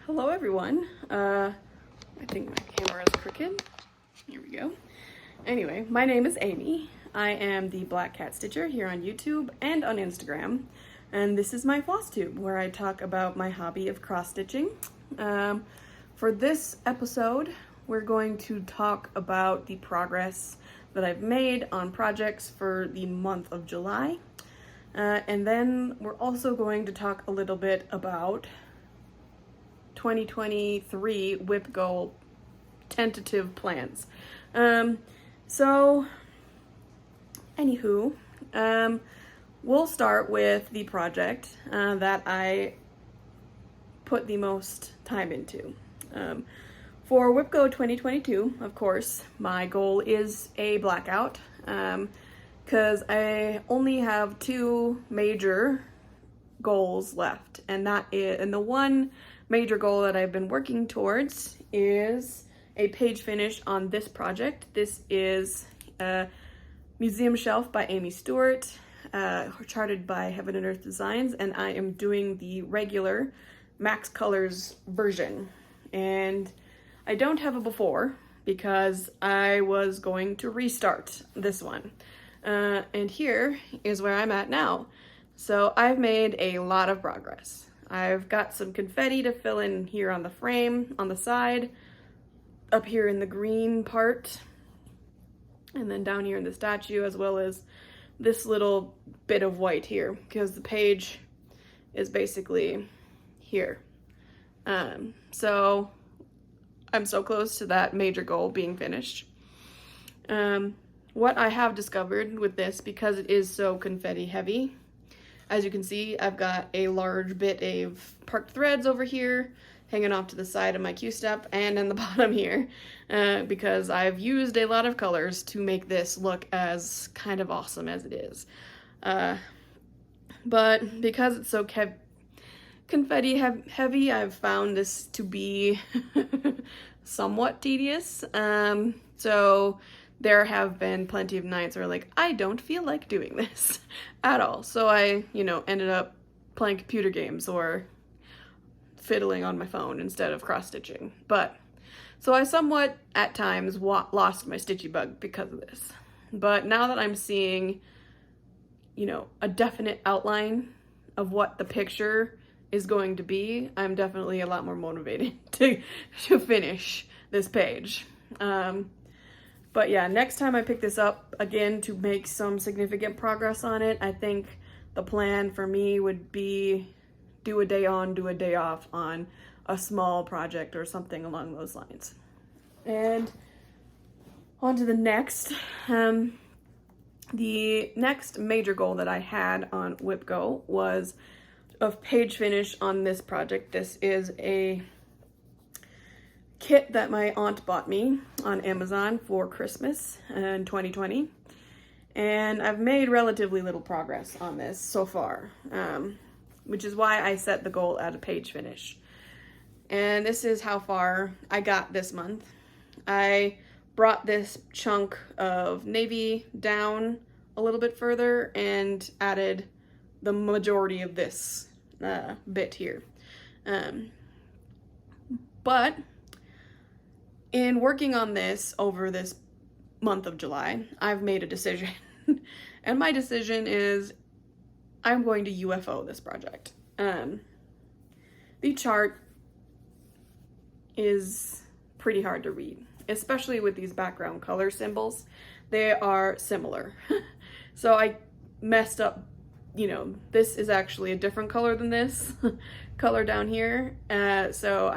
Hello everyone. I think my camera is crooked. Here we go. Anyway, my name is Amy. I am the Black Cat Stitcher here on YouTube and on Instagram. And this is my Flosstube, where I talk about my hobby of cross-stitching. For this episode, we're going to talk about the progress that I've made on projects for the month of July. And then we're also going to talk a little bit about 2023 WIPGO tentative plans. Anywho, we'll start with the project that I put the most time into. For WIPGO 2022, of course, my goal is a blackout, because I only have two major goals left, and the one major goal that I've been working towards is a page finish on this project. This is a museum shelf by Amy Stewart, charted by Heaven and Earth Designs, and I am doing the regular Max Colors version. And I don't have a before because I was going to restart this one. And here is where I'm at now. So I've made a lot of progress. I've got some confetti to fill in here on the frame, on the side, up here in the green part, and then down here in the statue, as well as this little bit of white here, because the page is basically here. So I'm so close to that major goal being finished. What I have discovered with this, because it is so confetti heavy, as you can see, I've got a large bit of parked threads over here, hanging off to the side of my Q-step and in the bottom here, because I've used a lot of colors to make this look as kind of awesome as it is. But because it's so confetti heavy, I've found this to be somewhat tedious. So there have been plenty of nights where, like, I don't feel like doing this at all. So I, ended up playing computer games or fiddling on my phone instead of cross-stitching. So I somewhat, at times, lost my stitchy bug because of this. But now that I'm seeing, a definite outline of what the picture is going to be, I'm definitely a lot more motivated to finish this page. But yeah, next time I pick this up again to make some significant progress on it, I think the plan for me would be do a day on, do a day off on a small project or something along those lines. And on to the next. The next major goal that I had on WIPGO was a page finish on this project. This is a kit that my aunt bought me on Amazon for Christmas in 2020, and I've made relatively little progress on this so far, which is why I set the goal at a page finish. And this is how far I got this month. I brought this chunk of navy down a little bit further and added the majority of this bit here. But in working on this over this month of July, I've made a decision. And my decision is I'm going to UFO this project. The chart is pretty hard to read, especially with these background color symbols. They are similar. So I messed up, this is actually a different color than this color down here. So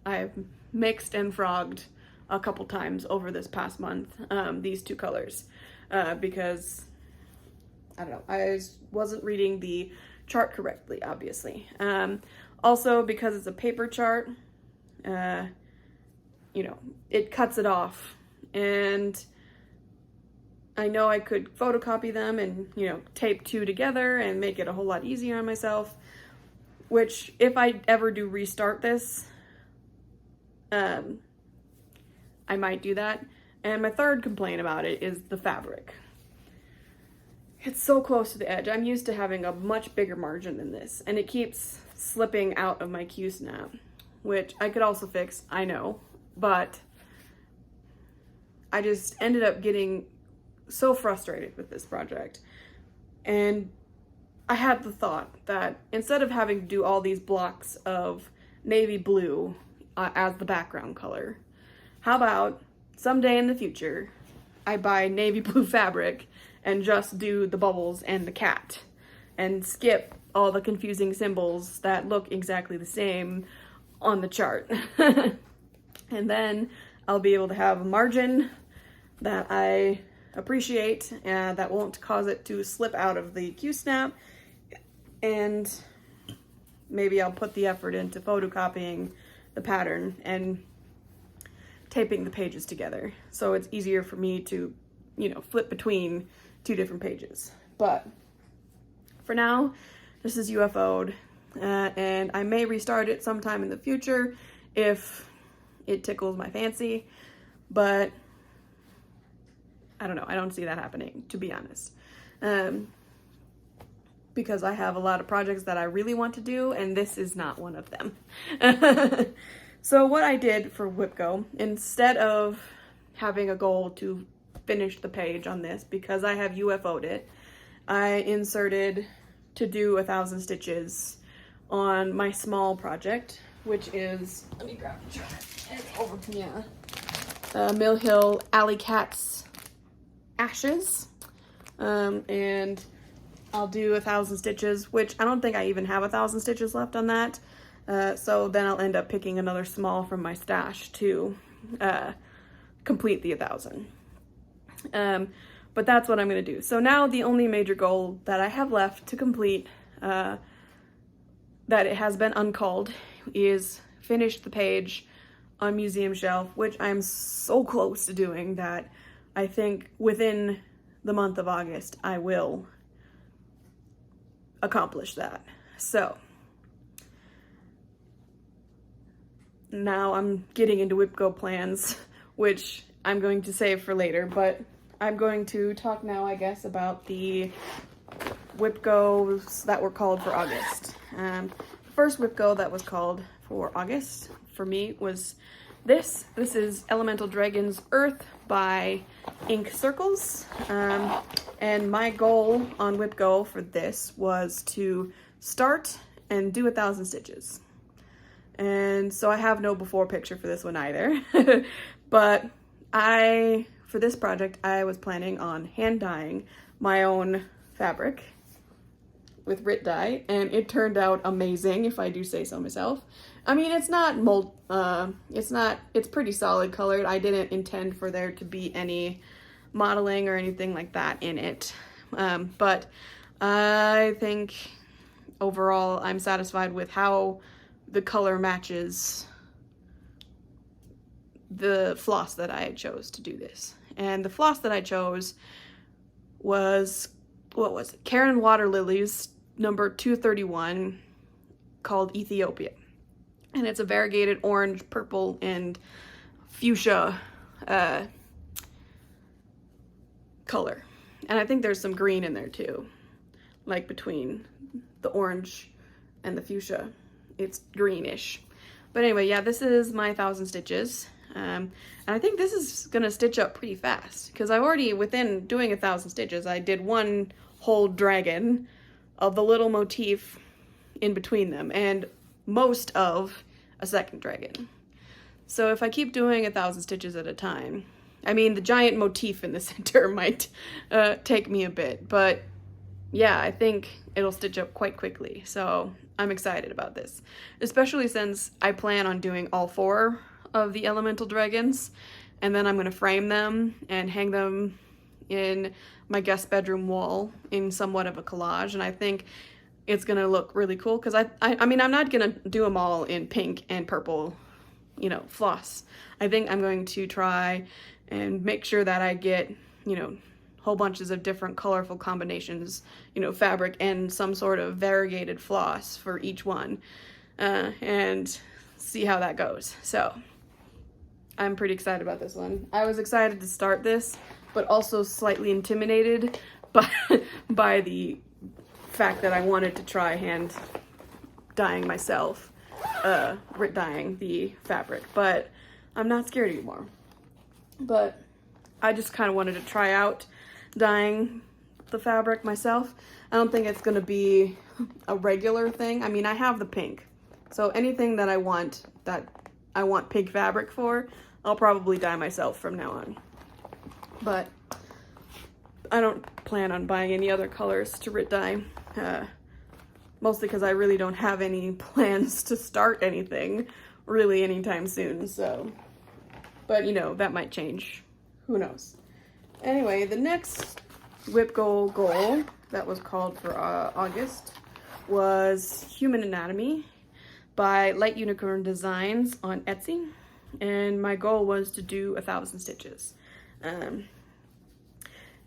I've mixed and frogged a couple times over this past month, these two colors, because I don't know, I wasn't reading the chart correctly, obviously. Also, because it's a paper chart, it cuts it off, and I know I could photocopy them and, tape two together and make it a whole lot easier on myself, which if I ever do restart this, I might do that. And my third complaint about it is the fabric. It's so close to the edge. I'm used to having a much bigger margin than this, and it keeps slipping out of my Q-snap, which I could also fix, I know, but I just ended up getting so frustrated with this project. And I had the thought that instead of having to do all these blocks of navy blue as the background color, how about someday in the future, I buy navy blue fabric and just do the bubbles and the cat and skip all the confusing symbols that look exactly the same on the chart. And then I'll be able to have a margin that I appreciate and that won't cause it to slip out of the Q-snap, and maybe I'll put the effort into photocopying the pattern and taping the pages together so it's easier for me to, you know, flip between two different pages. But for now, this is UFO'd, and I may restart it sometime in the future if it tickles my fancy, but I don't know, I don't see that happening, to be honest. Because I have a lot of projects that I really want to do, and this is not one of them. So what I did for WIPGO, instead of having a goal to finish the page on this, because I have UFO'd it, I inserted to do 1,000 stitches on my small project, which is, let me grab the chart, it's over here, Mill Hill Alley Cat's Ashes, and I'll do 1,000 stitches, which I don't think I even have 1,000 stitches left on that. So then I'll end up picking another small from my stash to complete the 1,000. But that's what I'm going to do. So now the only major goal that I have left to complete, that it has been uncalled, is finish the page on Museum Shelf, which I'm so close to doing that I think within the month of August I will accomplish that. So now I'm getting into WIPGO plans, which I'm going to save for later, but I'm going to talk now, I guess, about the WIPGOs that were called for August. The first WIPGO that was called for August for me was this. This is Elemental Dragons Earth by Ink Circles. And my goal on WIPGO for this was to start and do 1,000 stitches. And so I have no before picture for this one either. But for this project, I was planning on hand dyeing my own fabric with Rit dye, and it turned out amazing, if I do say so myself. I mean, it's not it's pretty solid colored. I didn't intend for there to be any modeling or anything like that in it. But I think overall I'm satisfied with how the color matches the floss that I chose to do this. And the floss that I chose was, what was it? Karen Water Lilies number 231, called Ethiopia. And it's a variegated orange, purple, and fuchsia color. And I think there's some green in there too, like between the orange and the fuchsia. It's greenish. But anyway, yeah, this is my 1,000 stitches. And I think this is gonna stitch up pretty fast, because I already, within doing 1,000 stitches, I did one whole dragon of the little motif in between them, and most of a second dragon. So if I keep doing 1,000 stitches at a time, I mean, the giant motif in the center might take me a bit, but yeah, I think it'll stitch up quite quickly. So I'm excited about this, especially since I plan on doing all 4 of the elemental dragons, and then I'm going to frame them and hang them in my guest bedroom wall in somewhat of a collage. And I think it's going to look really cool, because I mean, I'm not going to do them all in pink and purple, you know, floss. I think I'm going to try and make sure that I get, you know, whole bunches of different colorful combinations, you know, fabric and some sort of variegated floss for each one, and see how that goes. So I'm pretty excited about this one. I was excited to start this, but also slightly intimidated by the fact that I wanted to try hand dyeing myself. dyeing the fabric, but I'm not scared anymore. But I just kind of wanted to try out dyeing the fabric myself. I don't think it's going to be a regular thing. I mean, I have the pink, so anything that I want pink fabric for, I'll probably dye myself from now on. But I don't plan on buying any other colors to Rit dye, mostly because I really don't have any plans to start anything really anytime soon, so. But, you know, that might change. Who knows? Anyway, the next WIPGO goal that was called for August was Human Anatomy by Light Unicorn Designs on Etsy. And my goal was to do 1,000 stitches. And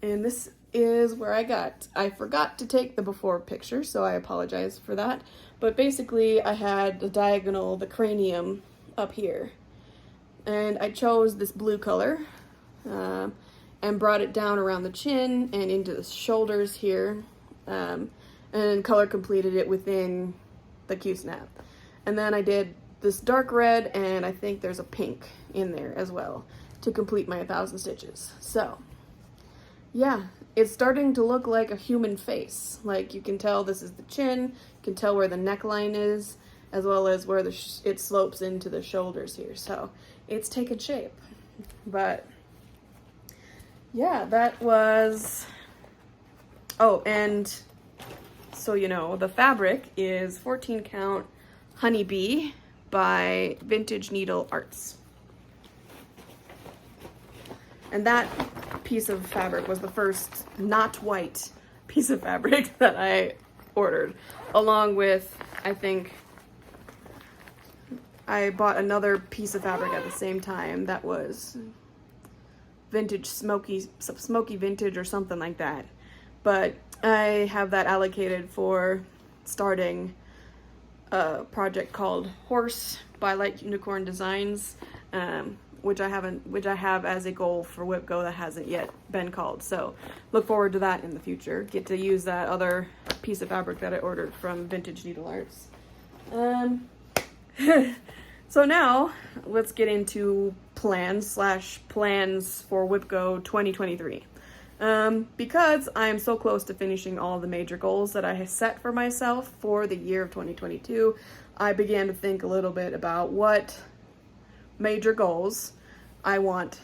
this is where I forgot to take the before picture, so I apologize for that. But basically, I had the cranium up here. And I chose this blue color and brought it down around the chin and into the shoulders here, and color completed it within the Q-snap. And then I did this dark red, and I think there's a pink in there as well to complete my 1,000 stitches. So yeah, it's starting to look like a human face. Like, you can tell this is the chin, you can tell where the neckline is, as well as where it slopes into the shoulders here. So it's taken shape. But yeah, that was, oh, and so you know, the fabric is 14 count Honeybee by Vintage Needle Arts. And that piece of fabric was the first not white piece of fabric that I ordered, along with, I think, I bought another piece of fabric at the same time that was vintage smoky vintage or something like that. But I have that allocated for starting a project called Horse by Light Unicorn Designs, which I have as a goal for WIPGO that hasn't yet been called. So look forward to that in the future. Get to use that other piece of fabric that I ordered from Vintage Needle Arts. So now let's get into plans for WIPGO 2023. Because I am so close to finishing all the major goals that I have set for myself for the year of 2022, I began to think a little bit about what major goals I want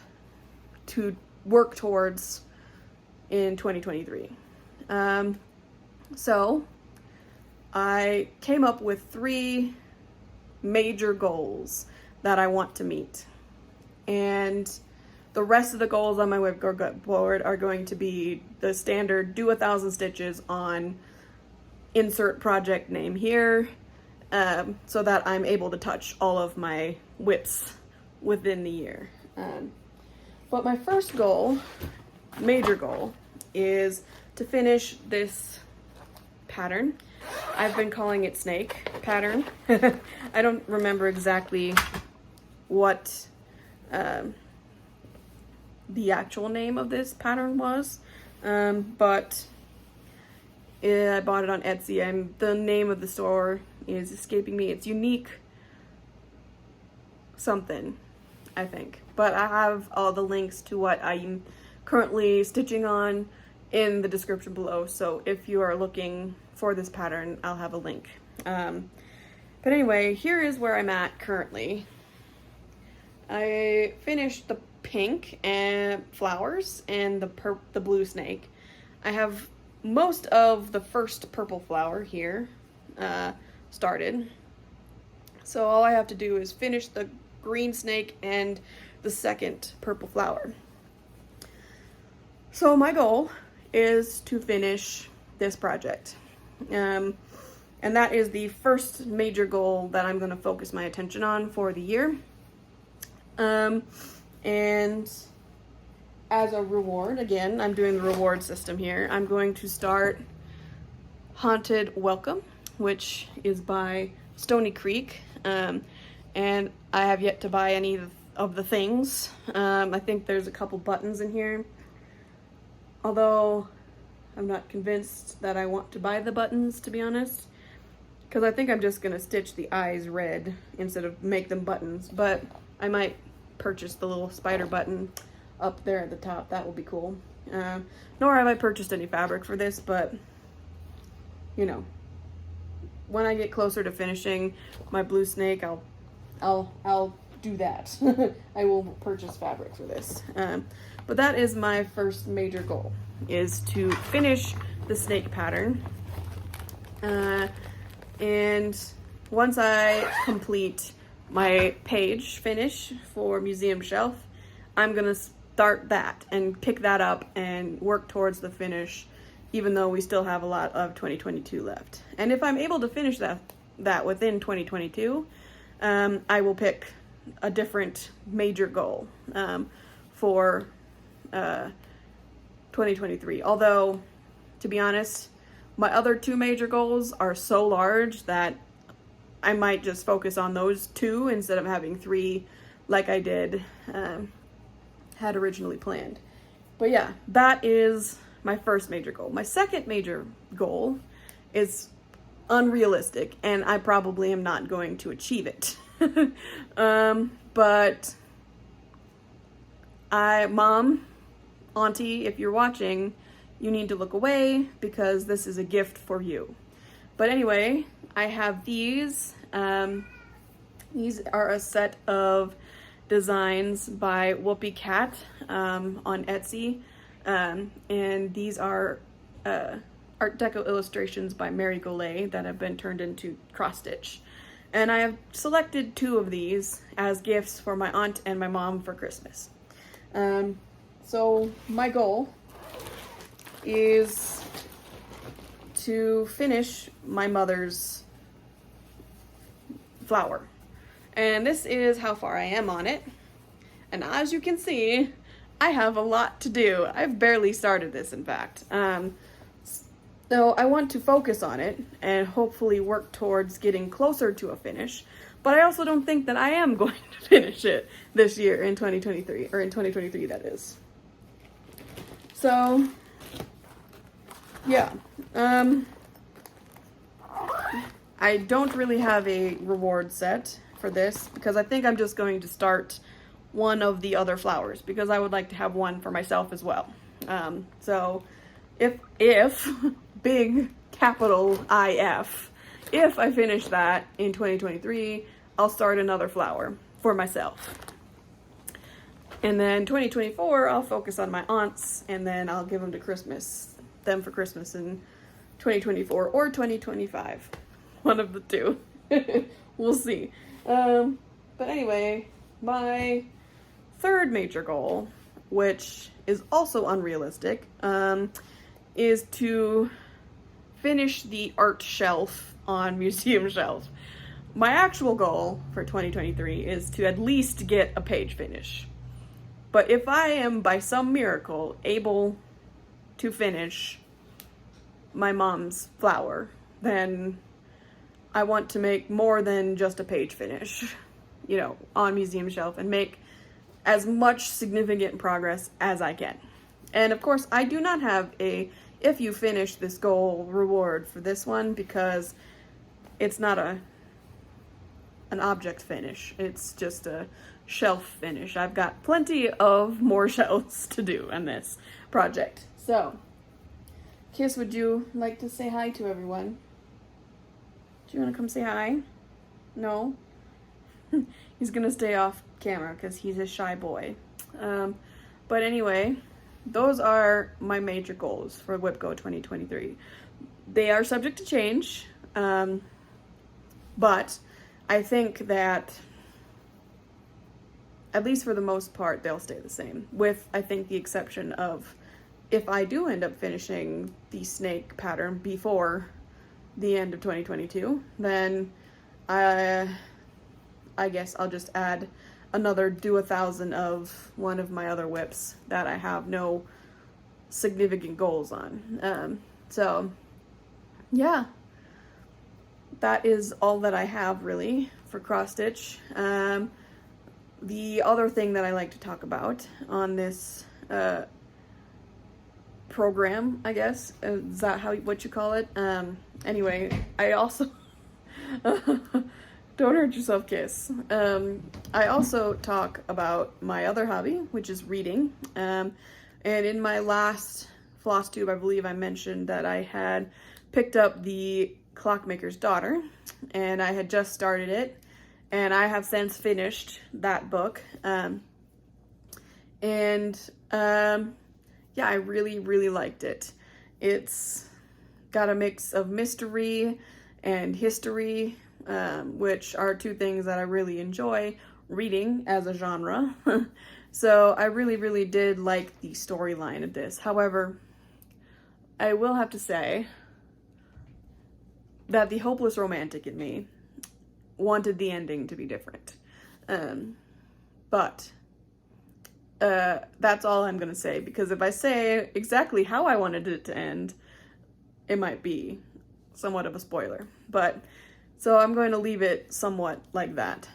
to work towards in 2023. So I came up with 3 major goals that I want to meet. And the rest of the goals on my WIPGO board are going to be the standard do 1,000 stitches on insert project name here, so that I'm able to touch all of my WIPs within the year. But my first goal, major goal, is to finish this pattern. I've been calling it snake pattern. I don't remember exactly what the actual name of this pattern was, but I bought it on Etsy, and the name of the store is escaping me. It's Unique something, I think. But I have all the links to what I'm currently stitching on in the description below, so if you are looking for this pattern, I'll have a link. But anyway, here is where I'm at currently. I finished the pink and flowers and the blue snake. I have most of the first purple flower here started. So all I have to do is finish the green snake and the second purple flower. So my goal is to finish this project. And that is the first major goal that I'm going to focus my attention on for the year. And as a reward, again, I'm doing the reward system here. I'm going to start Haunted Welcome, which is by Stony Creek. And I have yet to buy any of the things. I think there's a couple buttons in here, although I'm not convinced that I want to buy the buttons, to be honest. because I think I'm just gonna stitch the eyes red instead of make them buttons, but I might purchase the little spider button up there at the top. That will be cool. Nor have I purchased any fabric for this, but you know, when I get closer to finishing my blue snake, I'll do that. I will purchase fabric for this. But that is my first major goal, is to finish the snake pattern. And once I complete my page finish for museum shelf, I'm gonna start that and pick that up and work towards the finish, even though we still have a lot of 2022 left. And if I'm able to finish that within 2022, I will pick a different major goal for 2023. Although, to be honest, my other two major goals are so large that I might just focus on those two instead of having three like I had originally planned. But yeah, that is my first major goal. My second major goal is unrealistic, and I probably am not going to achieve it. But Mom, Auntie, if you're watching, you need to look away because this is a gift for you. But anyway, I have these. These are a set of designs by Whoopi Cat on Etsy. And these are Art Deco illustrations by Mary Golay that have been turned into cross stitch. And I have selected two of these as gifts for my aunt and my mom for Christmas. So my goal is to finish my mother's flower. And this is how far I am on it. And as you can see, I have a lot to do. I've barely started this, in fact. So I want to focus on it and hopefully work towards getting closer to a finish. But I also don't think that I am going to finish it this year in 2023, or in 2023 that is. So, yeah. I don't really have a reward set for this because I think I'm just going to start one of the other flowers because I would like to have one for myself as well. So if big capital IF, if I finish that in 2023, I'll start another flower for myself. And then 2024, I'll focus on my aunts, and then I'll give them for Christmas in 2024 or 2025. One of the two. We'll see. But anyway, my third major goal, which is also unrealistic, is to finish the art shelf on museum shelf. My actual goal for 2023 is to at least get a page finish. But if I am by some miracle able to finish my mom's flower, then I want to make more than just a page finish, you know, on museum shelf, and make as much significant progress as I can. And of course, I do not have a if you finish this goal reward for this one because it's not an object finish. It's just a shelf finish. I've got plenty of more shelves to do on this project. So, Kiss, would you like to say hi to everyone? Do you want to come say hi? No? He's gonna stay off camera because he's a shy boy. But anyway, those are my major goals for WIPGO 2023. They are subject to change, but I think that, at least for the most part, they'll stay the same, with, I think, the exception of if I do end up finishing the snake pattern before the end of 2022, then I guess I'll just add another do 1,000 of one of my other whips that I have no significant goals on. So yeah, that is all that I have really for cross stitch. The other thing that I like to talk about on this program, I guess, is that what you call it? Anyway, I also Don't hurt yourself, kiss. I also talk about my other hobby, which is reading. And in my last Flosstube, I believe I mentioned that I had picked up the Clockmaker's Daughter, and I had just started it, and I have since finished that book. Yeah, I really, really liked it. It's got a mix of mystery and history, which are two things that I really enjoy reading as a genre. So I really, really did like the storyline of this. However, I will have to say that the hopeless romantic in me wanted the ending to be different. But that's all I'm gonna say, because if I say exactly how I wanted it to end, it might be somewhat of a spoiler. But so I'm going to leave it somewhat like that.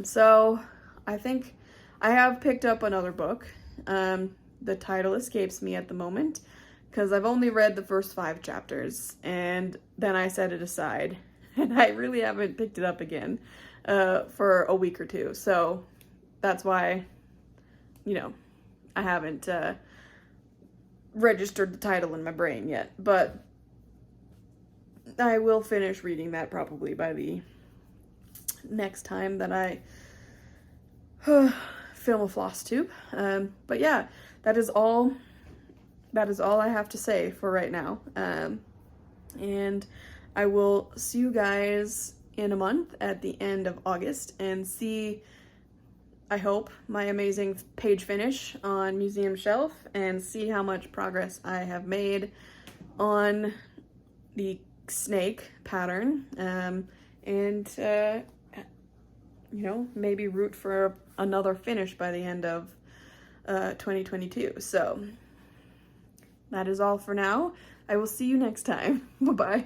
So I think I have picked up another book. The title escapes me at the moment because I've only read the first 5 chapters and then I set it aside, and I really haven't picked it up again for a week or two. So that's why, you know, I haven't registered the title in my brain yet, but I will finish reading that probably by the next time that I film a Flosstube. But yeah, that is all I have to say for right now. And I will see you guys in a month at the end of August and see, I hope, my amazing page finish on Museum Shelf and see how much progress I have made on the snake pattern, and you know, maybe root for another finish by the end of 2022. So that is all for now. I will see you next time. Bye-bye.